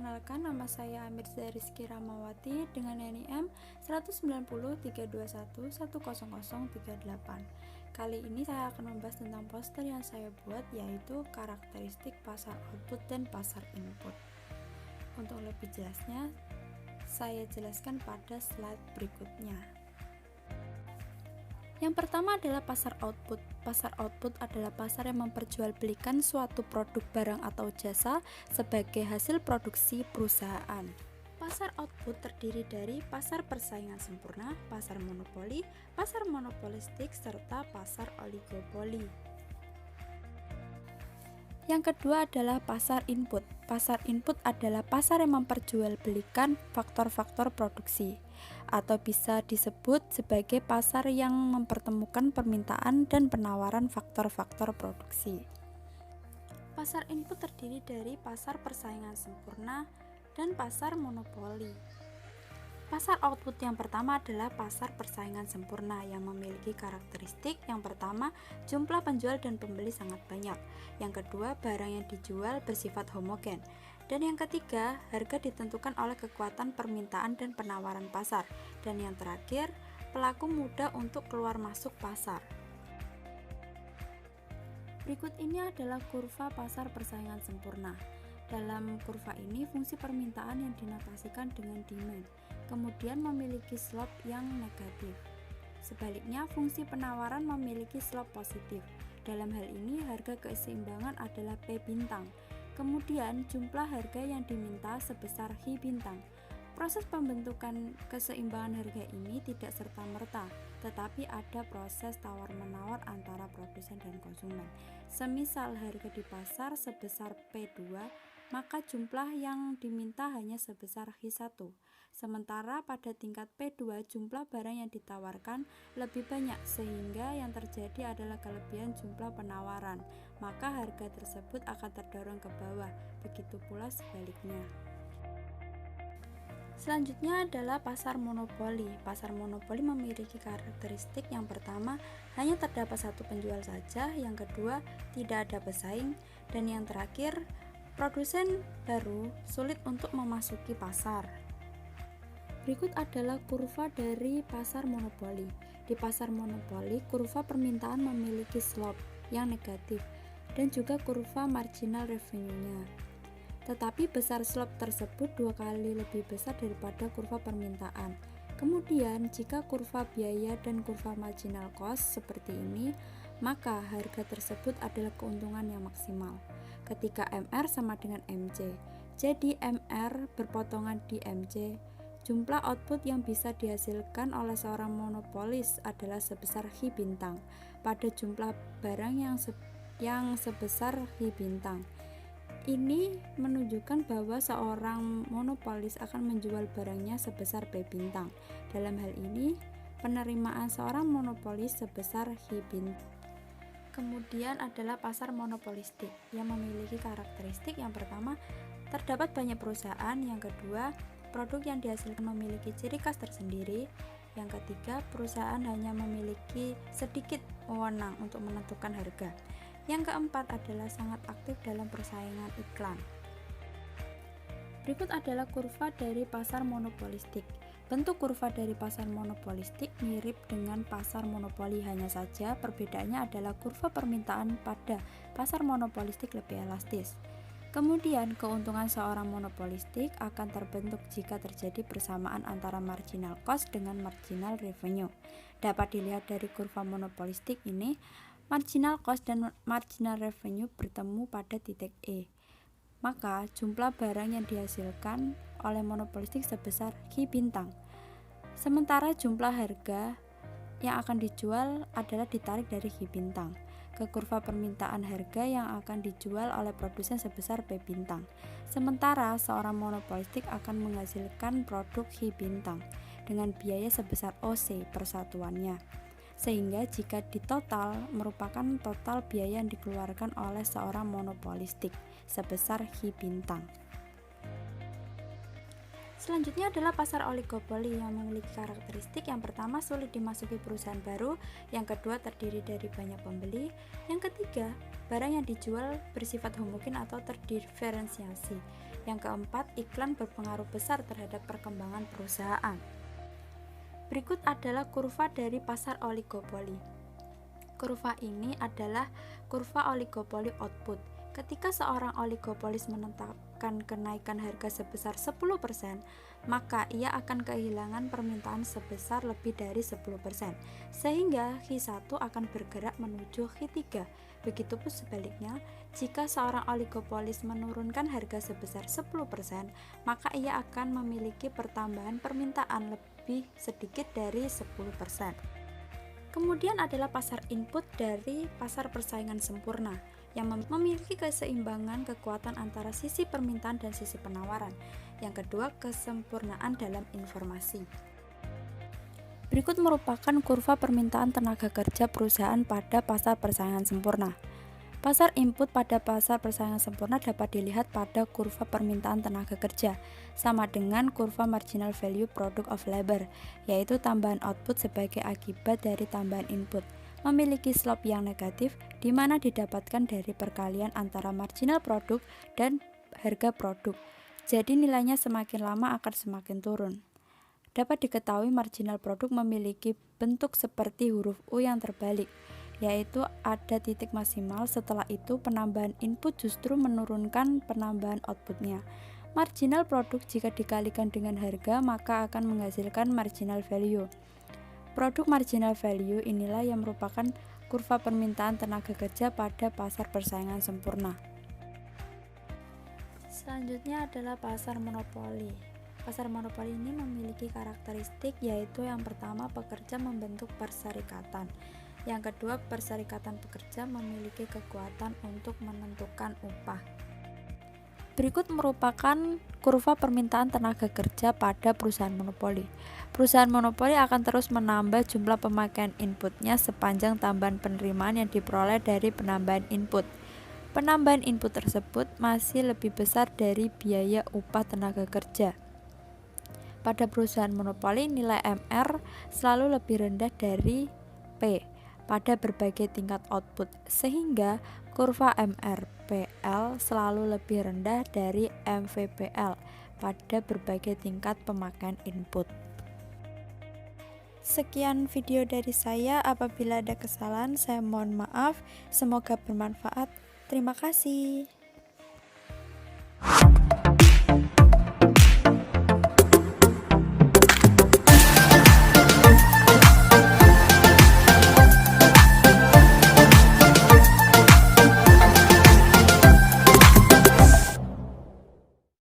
Perkenalkan, nama saya Amirza Rizky Ramawati dengan NIM 190-321-10038. Kali ini saya akan membahas tentang poster yang saya buat, yaitu karakteristik pasar output dan pasar input. Untuk lebih jelasnya, saya jelaskan pada slide berikutnya. Yang pertama adalah pasar output. Pasar output adalah pasar yang memperjualbelikan suatu produk, barang, atau jasa sebagai hasil produksi perusahaan. Pasar output terdiri dari pasar persaingan sempurna, pasar monopoli, pasar monopolistik, serta pasar oligopoli. Yang kedua adalah pasar input. Pasar input adalah pasar yang memperjualbelikan faktor-faktor produksi, atau bisa disebut sebagai pasar yang mempertemukan permintaan dan penawaran faktor-faktor produksi. Pasar input terdiri dari pasar persaingan sempurna dan pasar monopoli. Pasar output yang pertama adalah pasar persaingan sempurna yang memiliki karakteristik yang pertama, jumlah penjual dan pembeli sangat banyak. Yang kedua, barang yang dijual bersifat homogen. Dan yang ketiga, harga ditentukan oleh kekuatan permintaan dan penawaran pasar. Dan yang terakhir, pelaku mudah untuk keluar masuk pasar. Berikut ini adalah kurva pasar persaingan sempurna. Dalam kurva ini, fungsi permintaan yang dinotasikan dengan demand, kemudian memiliki slope yang negatif. Sebaliknya, fungsi penawaran memiliki slope positif. Dalam hal ini, harga keseimbangan adalah P bintang. Kemudian, jumlah harga yang diminta sebesar H bintang. Proses pembentukan keseimbangan harga ini tidak serta-merta, tetapi ada proses tawar-menawar antara produsen dan konsumen. Semisal harga di pasar sebesar P2, maka jumlah yang diminta hanya sebesar H1. Sementara pada tingkat P2, jumlah barang yang ditawarkan lebih banyak, sehingga yang terjadi adalah kelebihan jumlah penawaran, maka harga tersebut akan terdorong ke bawah, begitu pula sebaliknya. Selanjutnya adalah pasar monopoli. Pasar monopoli memiliki karakteristik yang pertama, hanya terdapat satu penjual saja, yang kedua, tidak ada pesaing, dan yang terakhir, produsen baru sulit untuk memasuki pasar. Berikut adalah kurva dari pasar monopoli. Di pasar monopoli, kurva permintaan memiliki slope yang negatif dan juga kurva marginal revenue-nya. Tetapi besar slope tersebut 2 kali lebih besar daripada kurva permintaan. Kemudian, jika kurva biaya dan kurva marginal cost seperti ini, maka harga tersebut adalah keuntungan yang maksimal ketika MR sama dengan MC. Jadi MR berpotongan di MC. Jumlah output yang bisa dihasilkan oleh seorang monopolis adalah sebesar H bintang pada jumlah barang yang sebesar H bintang. Ini menunjukkan bahwa seorang monopolis akan menjual barangnya sebesar P bintang. Dalam hal ini, penerimaan seorang monopolis sebesar H bintang. Kemudian adalah pasar monopolistik yang memiliki karakteristik yang pertama, terdapat banyak perusahaan, yang kedua, produk yang dihasilkan memiliki ciri khas tersendiri, yang ketiga, perusahaan hanya memiliki sedikit wewenang untuk menentukan harga. Yang keempat adalah sangat aktif dalam persaingan iklan. Berikut adalah kurva dari pasar monopolistik. Bentuk kurva dari pasar monopolistik mirip dengan pasar monopoli, hanya saja perbedaannya adalah kurva permintaan pada pasar monopolistik lebih elastis. Kemudian, keuntungan seorang monopolistik akan terbentuk jika terjadi persamaan antara marginal cost dengan marginal revenue. Dapat dilihat dari kurva monopolistik ini, marginal cost dan marginal revenue bertemu pada titik E. Maka jumlah barang yang dihasilkan oleh monopolistik sebesar H bintang. Sementara jumlah harga yang akan dijual adalah ditarik dari H bintang ke kurva permintaan harga yang akan dijual oleh produsen sebesar P bintang. Sementara seorang monopolistik akan menghasilkan produk H bintang dengan biaya sebesar OC persatuannya. Sehingga jika ditotal merupakan total biaya yang dikeluarkan oleh seorang monopolistik sebesar H bintang. Selanjutnya adalah pasar oligopoli yang memiliki karakteristik yang pertama, sulit dimasuki perusahaan baru, yang kedua, terdiri dari banyak pembeli, yang ketiga, barang yang dijual bersifat homogen atau terdiferensiasi, Yang keempat, iklan berpengaruh besar terhadap perkembangan perusahaan. Berikut adalah kurva dari pasar oligopoli. Kurva ini adalah kurva oligopoli output. Ketika seorang oligopolis menetapkan kenaikan harga sebesar 10%, maka ia akan kehilangan permintaan sebesar lebih dari 10%, sehingga Q1 akan bergerak menuju Q3. Begitupun sebaliknya, jika seorang oligopolis menurunkan harga sebesar 10%, maka ia akan memiliki pertambahan permintaan lebih sedikit dari 10%. Kemudian adalah pasar input dari pasar persaingan sempurna yang memiliki keseimbangan kekuatan antara sisi permintaan dan sisi penawaran. Yang kedua, kesempurnaan dalam informasi. Berikut merupakan kurva permintaan tenaga kerja perusahaan pada pasar persaingan sempurna. Pasar input pada pasar persaingan sempurna dapat dilihat pada kurva permintaan tenaga kerja, sama dengan kurva marginal value product of labor, yaitu tambahan output sebagai akibat dari tambahan input. Memiliki slope yang negatif, di mana didapatkan dari perkalian antara marginal produk dan harga produk. Jadi nilainya semakin lama akan semakin turun. Dapat diketahui marginal produk memiliki bentuk seperti huruf U yang terbalik, yaitu ada titik maksimal, setelah itu penambahan input justru menurunkan penambahan outputnya. Marginal produk jika dikalikan dengan harga maka akan menghasilkan marginal value. Produk marginal value inilah yang merupakan kurva permintaan tenaga kerja pada pasar persaingan sempurna. Selanjutnya adalah pasar monopoli. Pasar monopoli ini memiliki karakteristik, yaitu yang pertama, pekerja membentuk perserikatan. Yang kedua, perserikatan pekerja memiliki kekuatan untuk menentukan upah. Berikut merupakan kurva permintaan tenaga kerja pada perusahaan monopoli. Perusahaan monopoli akan terus menambah jumlah pemakaian inputnya sepanjang tambahan penerimaan yang diperoleh dari penambahan input. Penambahan input tersebut masih lebih besar dari biaya upah tenaga kerja. Pada perusahaan monopoli, nilai MR selalu lebih rendah dari P pada berbagai tingkat output, sehingga kurva MRPL selalu lebih rendah dari MVPL pada berbagai tingkat pemakaian input. Sekian video dari saya, apabila ada kesalahan saya mohon maaf, semoga bermanfaat. Terima kasih.